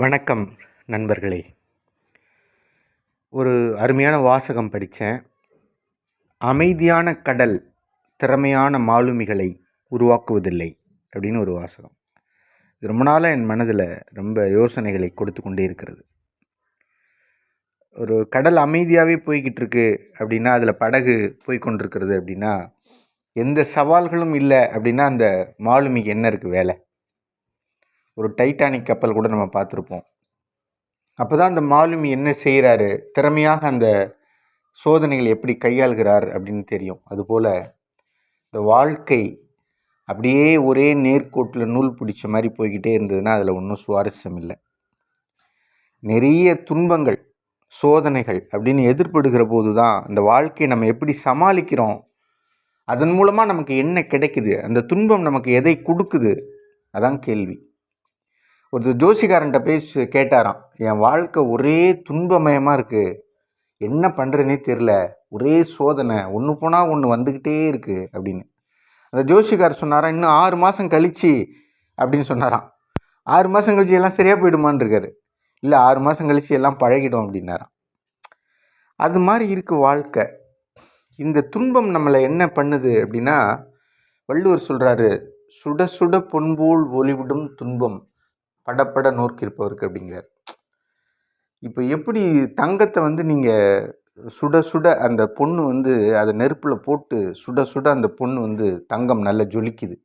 வணக்கம் நண்பர்களே. ஒரு அருமையான வாசகம் படித்தேன். அமைதியான கடல் திறமையான மாலுமிகளை உருவாக்குவதில்லை அப்படின்னு ஒரு வாசகம். இது ரொம்ப நாளாக என் மனதில் ரொம்ப யோசனைகளை கொடுத்து கொண்டே இருக்கிறது. ஒரு கடல் அமைதியாகவே போய்கிட்டு இருக்கு அப்படின்னா, அதில் படகு போய்கொண்டிருக்கிறது அப்படின்னா, எந்த சவால்களும் இல்லை அப்படின்னா அந்த மாலுமிக்கு என்ன இருக்குது வேலை? ஒரு டைட்டானிக் கப்பல் கூட நம்ம பார்த்துருப்போம். அப்போ தான் அந்த மாலுமி என்ன செய்கிறாரு, திறமையாக அந்த சோதனைகள் எப்படி கையாள்கிறார் அப்படின்னு தெரியும். அதுபோல் இந்த வாழ்க்கை அப்படியே ஒரே நேர்கோட்டில் நூல் பிடிச்ச மாதிரி போய்கிட்டே இருந்ததுன்னா அதில் ஒன்றும் சுவாரஸ்யம் இல்லை. நிறைய துன்பங்கள், சோதனைகள் அப்படின்னு எதிர்படுகிற போது தான் அந்த வாழ்க்கையை நம்ம எப்படி சமாளிக்கிறோம், அதன் மூலமாக நமக்கு என்ன கிடைக்குது, அந்த துன்பம் நமக்கு எதை கொடுக்குது, அதான் கேள்வி. ஒரு ஜோசிகாரன்ட்ட போய் கேட்டாராம், என் வாழ்க்கை ஒரே துன்பமயமாக இருக்குது, என்ன பண்ணுறதுனே தெரில, ஒரே சோதனை, ஒன்று போனால் ஒன்று வந்துக்கிட்டே இருக்குது அப்படின்னு. அந்த ஜோசிகார் சொன்னாராம், இன்னும் 6 மாதம் கழிச்சு அப்படின்னு சொன்னாராம். 6 மாதம் கழிச்சு எல்லாம் சரியாக போயிடுமான்னு இருக்காரு. இல்லை, 6 மாதம் கழிச்சு எல்லாம் பழகிடும் அப்படின்னாராம். அது மாதிரி இருக்குது வாழ்க்கை. இந்த துன்பம் நம்மளை என்ன பண்ணுது அப்படின்னா, வள்ளுவர் சொல்கிறாரு, சுட சுட பொன்போல் ஒளிவிடும் துன்பம் படப்பட நோக்கியிருப்பவருக்கு அப்படிங்கிறார். இப்போ எப்படி தங்கத்தை நீங்கள் சுட சுட அந்த பொண்ணு அதை நெருப்பில் போட்டு சுட சுட அந்த பொண்ணு தங்கம் நல்லா ஜொலிக்குது.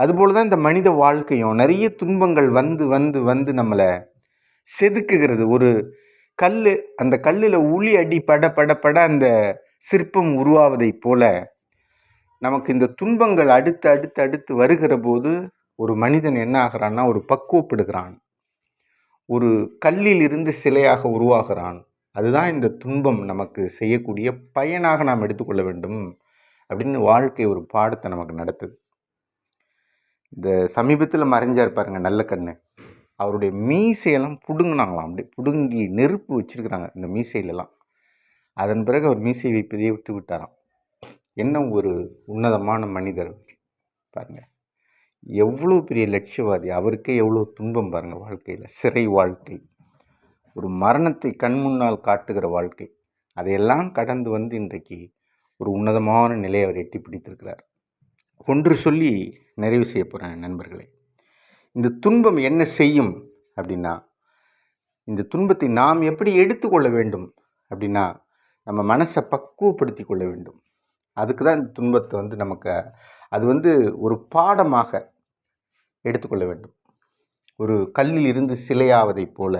அதுபோல் தான் இந்த மனித வாழ்க்கையும் நிறைய துன்பங்கள் வந்து வந்து வந்து நம்மளை செதுக்குகிறது. ஒரு கல், அந்த கல்லில் உளி அடி பட பட பட அந்த சிற்பம் உருவாவதை போல நமக்கு இந்த துன்பங்கள் அடுத்து அடுத்து அடுத்து வருகிற போது ஒரு மனிதன் என்ன ஆகிறான்னா, ஒரு பக்குவப்படுகிறான், ஒரு கல்லில் இருந்து சிலையாக உருவாகிறான். அதுதான் இந்த துன்பம் நமக்கு செய்யக்கூடிய பயனாக நாம் எடுத்துக்கொள்ள வேண்டும் அப்படின்னு வாழ்க்கை ஒரு பாடத்தை நமக்கு நடத்துது. இந்த சமீபத்தில் மறைஞ்சார் பாருங்க நல்ல கண்ணு, அவருடைய மீசையெல்லாம் பிடுங்கினாங்களாம். அப்படி பிடுங்கி நெருப்பு வச்சுருக்கிறாங்க இந்த மீசையிலலாம். அதன் பிறகு அவர் மீசை வைப்பதையே விட்டு விட்டாராம். என்ன ஒரு உன்னதமான மனிதர் பாருங்கள், எவ்வளோ பெரிய லட்சியவாதி, அவருக்கே எவ்வளோ துன்பம் பாருங்கள் வாழ்க்கையில். சிறை வாழ்க்கை, ஒரு மரணத்தை கண் முன்னால் காட்டுகிற வாழ்க்கை, அதையெல்லாம் கடந்து வந்து இன்றைக்கு ஒரு உன்னதமான நிலையை அவர் எட்டி பிடித்திருக்கிறார். ஒன்று சொல்லி நிறைவு செய்ய போகிறேன் நண்பர்களே. இந்த துன்பம் என்ன செய்யும் அப்படின்னா, இந்த துன்பத்தை நாம் எப்படி எடுத்துக்கொள்ள வேண்டும் அப்படின்னா, நம்ம மனசை பக்குவப்படுத்தி கொள்ள வேண்டும். அதுக்கு தான் இந்த துன்பத்தை நமக்கு அது ஒரு பாடமாக எடுத்துக்கொள்ள வேண்டும். ஒரு கல்லில் இருந்து சிலையாவதைப் போல,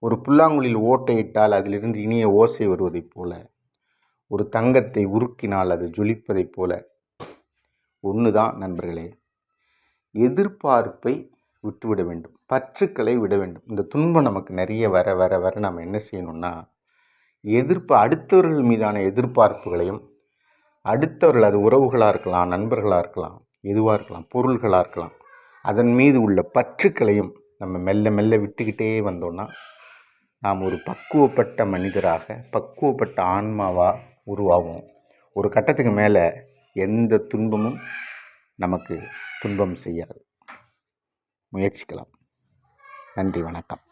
ஒரு புல்லாங்குழில் ஓட்டையிட்டால் அதிலிருந்து இனிய ஓசை வருவதைப் போல, ஒரு தங்கத்தை உருக்கினால் அது ஜொலிப்பதைப் போல ஒன்று தான் நண்பர்களே. எதிர்பார்ப்பை விட்டுவிட வேண்டும், பற்றுக்களை விட வேண்டும். இந்த துன்பம் நமக்கு நிறைய வர வர வர நம்ம என்ன செய்யணும்னா, அடுத்தவர்கள் மீதான எதிர்பார்ப்புகளையும், அடுத்தவர்கள், அது உறவுகளாக இருக்கலாம், நண்பர்களாக இருக்கலாம், எதுவாக இருக்கலாம், பொருள்களாக இருக்கலாம், அதன் மீது உள்ள பற்றுக்களையும் நம்ம மெல்ல மெல்ல விட்டுக்கிட்டே வந்தோன்னா நாம் ஒரு பக்குவப்பட்ட மனிதராக, பக்குவப்பட்ட ஆன்மாவாக உருவாகும். ஒரு கட்டத்துக்கு மேலே எந்த துன்பமும் நமக்கு துன்பம் செய்யாது. முயற்சிக்கலாம். நன்றி, வணக்கம்.